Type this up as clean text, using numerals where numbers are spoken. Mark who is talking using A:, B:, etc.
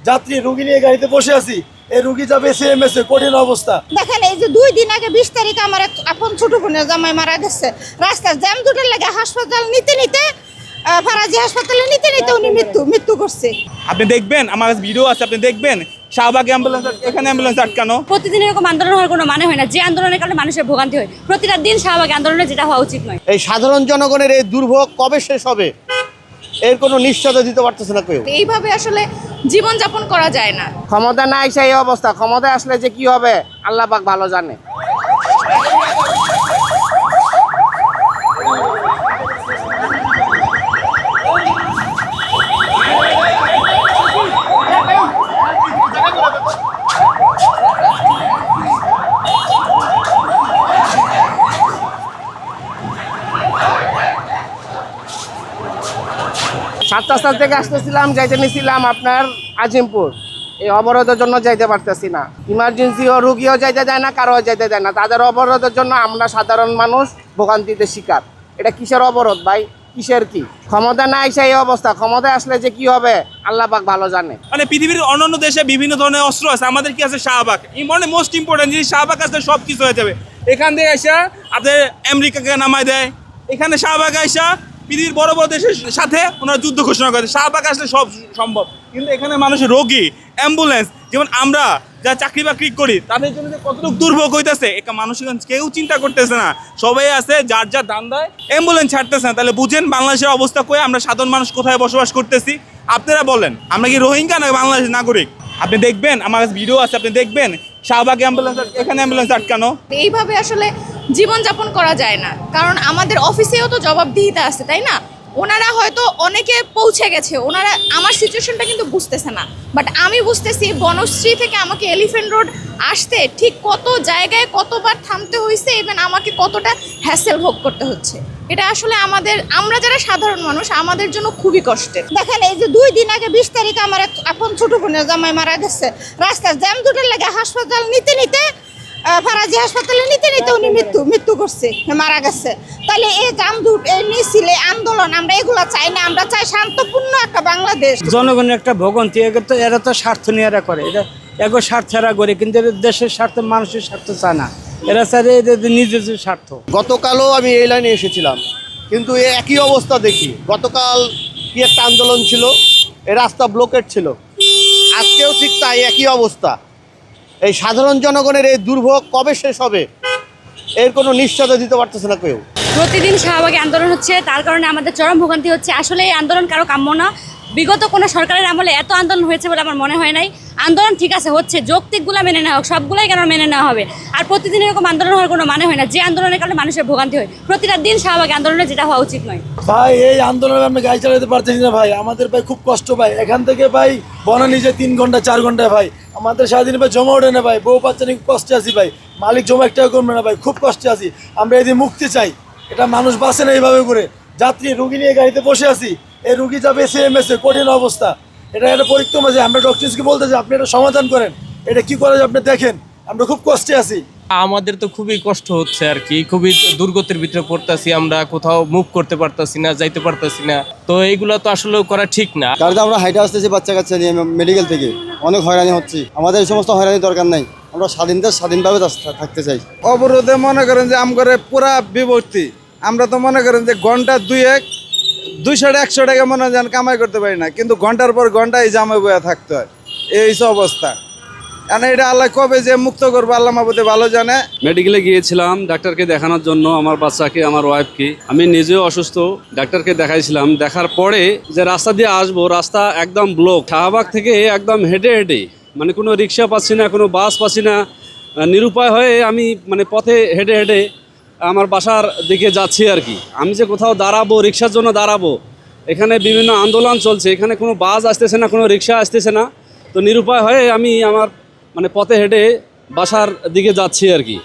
A: যাত্রী রুগী নিয়ে গাড়িতে বসে আছি, এই রুগী যাবে সিএমএস এ, কঠিন অবস্থা।
B: দেখেন এই যে 2 দিন আগে 20 তারিখে আমার আপন ছোট বোনের জামাই মারা গেছে। রাস্তার জ্যাম জুটের লাগে হাসপাতাল নিতে ফারাজি হাসপাতালে নিতে উনি মৃত্যু করছে।
C: আপনি দেখবেন, আমার ভিডিও আছে, আপনি দেখবেন শাহবাগ অ্যাম্বুলেন্স, এখানে অ্যাম্বুলেন্স আটকানো।
D: প্রতিদিন এরকম আন্দোলন হওয়ার কোনো মানে হয় না, যে আন্দোলনের কারণে মানুষের ভোগান্তি হয়। প্রতিটা দিন শাহবাগ আন্দোলনে যেটা হওয়া উচিত নয়।
E: এই সাধারণ জনগণের এই দুর্ভোগ কবে শেষ হবে এর কোনো নিশ্চয়তা দিতে পারতেছে না কেউ।
B: এইভাবে আসলে জীবনযাপন করা যায় না।
F: ক্ষমতা নাই সেই অবস্থা, ক্ষমতায় আসলে যে কি হবে আল্লাহ পাক ভালো জানে। সাতটা থেকে আসতেছিলাম, যাইতে নিছিলাম আপনার আজিমপুর। এই অবরোধের জন্য যাইতে পারতেছি না। ইমার্জেন্সিও রুগীও যাইতে দেয় না, কারো যাইতে দেয় না। তাদের অবরোধের জন্য আমরা সাধারণ মানুষ ভোগান্তিতে শিকার। এটা কিসের অবরোধ ভাই, কিসের কি? ক্ষমতা নাই সেই অবস্থা, ক্ষমতায় আসলে যে কি হবে আল্লাহ পাক ভালো জানে।
C: মানে পৃথিবীর অন্যান্য দেশে বিভিন্ন ধরনের অস্ত্র আছে, আমাদের কি আছে? শাহবাগ। মানে মোস্ট ইম্পর্টেন্ট জিনিস, শাহবাগ আসলে সব কিছু হয়ে যাবে। এখান থেকে আসা আপনাদের আমেরিকাকে নামায় দেয়, এখানে শাহবাগ আসা পৃথিবীর বড় বড় দেশের সাথে ওনারা যুদ্ধ ঘোষণা করে। শাহবাগ আসলে সব সম্ভব, কিন্তু এখানে মানুষের রোগী, অ্যাম্বুলেন্স, যেমন আমরা যা চাকরি বাকরি করি তাদের জন্য যে কতটুকু দুর্ভোগ হইতেছে এটা মানুষ কেউ চিন্তা করতেছে না। সবাই আছে যার যার ধান্দায়, অ্যাম্বুলেন্স ছাড়তেছে না। তাহলে বুঝেন বাংলাদেশের অবস্থা কই, আমরা সাধারণ মানুষ কোথায় বসবাস করতেছি। আপনারা বলেন, আমরা কি রোহিঙ্গা না বাংলাদেশের নাগরিক? আপনি দেখবেন, আমার ভিডিও আছে, আপনি দেখবেন শাহবাগ অ্যাম্বুলেন্স, এখানে অ্যাম্বুলেন্স আটকানো।
B: এইভাবে আসলে জীবনযাপন করা যায় না, কারণ আমাদের অফিসেও তো জবাবদিহিতা আছে, তাই না? ওনারা হয়তো অনেকে পৌঁছে গেছে, ওনারা আমার সিচুয়েশনটা কিন্তু বুঝতেছে না, বাট আমি বুঝতেছি। বনশ্রী থেকে আমাকে এলিফ্যান্ট রোড আসতে ঠিক কত জায়গায় কতবার থামতে হয়েছে, ইভেন আমাকে কতটা হ্যাসেল ভোগ করতে হচ্ছে। এটা আসলে আমরা যারা সাধারণ মানুষ আমাদের জন্য খুবই কষ্টের। দেখেন এই যে 2 দিন আগে 20 তারিখে আমার আপন ছোট বোনের জামাই মারা গেছে। রাস্তার জ্যাম জুটের লাগে হাসপাতাল নিতে ফারাজি হাসপাতালে নিতে উনি মৃত্যু করছে, মারা গেছে। তাহলে এই জামজুট, এই মিছিলে আন্দোলন আমরা এগুলো চাই না। আমরা চাই শান্তপূর্ণ একটা বাংলাদেশ।
G: জনগণের একটা ভোগান্তি, এরা তো স্বার্থ নিয়ে এরা করে, এটা এগো স্বার্থ এরা করে, কিন্তু এদের দেশের স্বার্থ, মানুষের স্বার্থ চায় না। এরা চায় এদের নিজের স্বার্থ।
E: গতকালও আমি এই লাইনে এসেছিলাম, কিন্তু একই অবস্থা দেখি। গতকাল কি একটা আন্দোলন ছিল, এই রাস্তা ব্লকেট ছিল, আজকেও ঠিক তাই একই অবস্থা। এই সাধারণ জনগণের এই দুর্ভোগ কবে শেষ হবে এর কোনো নিশ্চয়তা দিতে পারতেছে না কেউ।
D: প্রতিদিন শাহবাগে আন্দোলন হচ্ছে, তার কারণে আমাদের চরম ভোগান্তি হচ্ছে। আসলে এই আন্দোলন কারো কাম্য না। বিগত কোনো সরকারের আমলে এত আন্দোলন হয়েছে বলে আমার মনে হয় নাই। আন্দোলন ঠিক আছে হচ্ছে, যৌক্তিকগুলো মেনে নেওয়া হোক, সবগুলোই কেন মেনে নেওয়া হবে? আর প্রতিদিন এরকম আন্দোলন হওয়ার কোনো মানে হয় না, যে আন্দোলনের কারণে মানুষের ভোগান্তি হয়। প্রতিটা দিন শাহবাগ আন্দোলনে যেটা হওয়া উচিত নয়।
A: ভাই এই আন্দোলনে আমরা গাড়ি চালাতে পারতেছি না ভাই, আমাদের ভাই খুব কষ্ট ভাই। এখান থেকে ভাই বনানী যে 3 ঘন্টা 4 ঘন্টায় ভাই, আমাদের সারাদিন ভাই জমা ওঠে না ভাই। বউ বাচ্চা নিয়ে কষ্টে আছি ভাই, মালিক জমা একটাও করবে না ভাই, খুব কষ্টে আছি। আমরা এদিকে মুক্তি চাই, এটা মানুষ বাঁচে না এইভাবে করে। যাত্রী রুগী নিয়ে গাড়িতে বসে আছি, এই রুগী যাবে সিএমএস এ, কঠিন অবস্থা। এটা একটা পরিক্রম আছে, আমরা ডক্টরসকে বলতে চাই আপনি এটা সমাধান করেন, এটা কি করা যায় আপনি দেখেন, আমরা খুব কষ্টে আছি।
H: আমাদের তো খুবই কষ্ট হচ্ছে আর কি, খুবই দুর্গতির ভিতরে পড়তেছি আমরা, কোথাও মুভ করতে পারতাছি না, যাইতে পারতাছি না। তো এইগুলো তো আসলে করা ঠিক না।
E: কারণ আমরা হাইটে আসতেছি বাচ্চা কাচ্চা নিয়ে মেডিকেল থেকে, অনেক হয়রানি হচ্ছে। আমাদের এই সমস্ত হয়রানি দরকার নাই, আমরা স্বাধীনভাবে থাকতে চাই।
I: অবরোধে মনে করেন যে আমগরে পুরা বিভক্তি। আমরা তো মনে করেন যে ঘন্টা 200-100 টাকা মনে হয় কামাই করতে পারি না, কিন্তু ঘন্টার পর ঘন্টা এই জামে বয়ে থাকতে হয়। এই অবস্থা, এটা আল্লাহ কবে যে মুক্ত করবো আল্লাহ মাহবুদে ভালো জানে।
J: মেডিকেলে গিয়েছিলাম ডাক্তারকে দেখানোর জন্য, আমার বাচ্চাকে, আমার ওয়াইফকে। আমি নিজেও অসুস্থ, ডাক্তারকে দেখাইছিলাম। দেখার পরে যে রাস্তা দিয়ে আসবো, রাস্তা একদম ব্লক। শাহবাগ থেকে একদম হেঁটে মানে কোনো রিক্সা পাচ্ছি না, কোনো বাস পাচ্ছি না, নিরুপায় হয়ে আমি মানে পথে হেঁটে আমার বাসার দিকে যাচ্ছি আর কি। আমি যে কোথাও দাঁড়াবো, রিক্সার জন্য দাঁড়াবো, এখানে বিভিন্ন আন্দোলন চলছে, এখানে কোনো বাস আসতেছে না, কোনো রিক্সা আসতেছে না। তো নিরুপায় হয়ে আমি আমার মানে পথে হেঁটে বাসার দিকে যাচ্ছি আর কি।